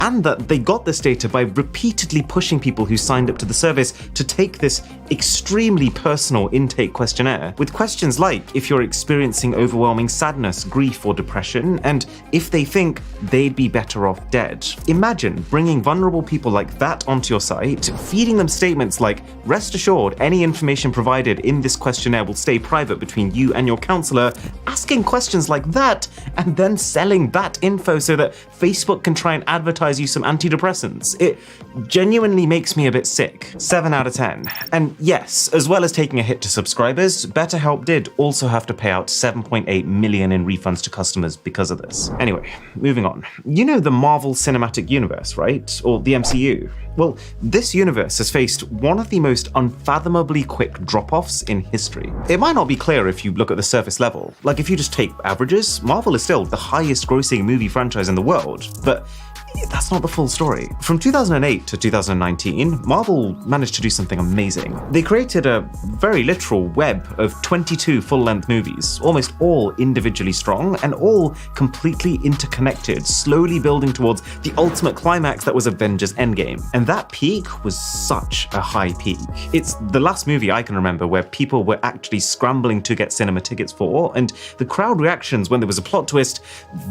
and that they got this data by repeatedly pushing people who signed up to the service to take this extremely personal intake questionnaire with questions like if you're experiencing overwhelming sadness, grief, or depression, and if they think they'd be better off dead. Imagine bringing vulnerable people like that onto your site, feeding them statements like, rest assured, any information provided in this questionnaire will stay private between you and your counselor, asking questions like that, and then selling that info so that Facebook can try and advertise you some antidepressants. It genuinely makes me a bit sick. 7 out of 10. And yes, as well as taking a hit to subscribers, BetterHelp did also have to pay out $7.8 million in refunds to customers because of this. Anyway, moving on. You know the Marvel Cinematic Universe, right? Or the MCU? Well, this universe has faced one of the most unfathomably quick drop-offs in history. It might not be clear if you look at the surface level. Like, if you just take averages, Marvel is still the highest-grossing movie franchise in the world, but that's not the full story. From 2008 to 2019, Marvel managed to do something amazing. They created a very literal web of 22 full-length movies, almost all individually strong and all completely interconnected, slowly building towards the ultimate climax that was Avengers Endgame. And that peak was such a high peak. It's the last movie I can remember where people were actually scrambling to get cinema tickets for, and the crowd reactions when there was a plot twist,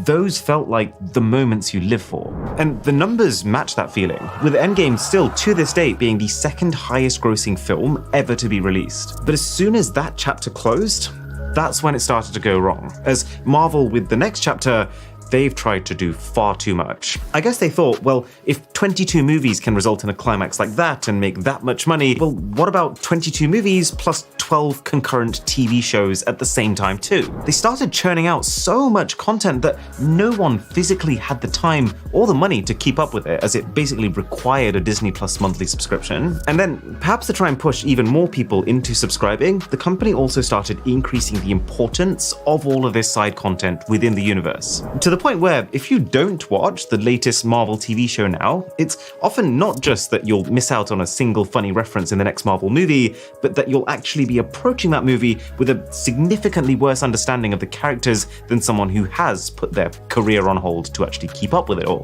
those felt like the moments you live for. And the numbers match that feeling, with Endgame still to this date being the second highest grossing film ever to be released. But as soon as that chapter closed, that's when it started to go wrong, as Marvel with the next chapter, they've tried to do far too much. I guess they thought, well, if 22 movies can result in a climax like that and make that much money, well, what about 22 movies plus 12 concurrent TV shows at the same time too? They started churning out so much content that no one physically had the time or the money to keep up with it, as it basically required a Disney Plus monthly subscription. And then, perhaps to try and push even more people into subscribing, the company also started increasing the importance of all of this side content within the universe. To the point where if you don't watch the latest Marvel TV show now, it's often not just that you'll miss out on a single funny reference in the next Marvel movie, but that you'll actually be approaching that movie with a significantly worse understanding of the characters than someone who has put their career on hold to actually keep up with it all.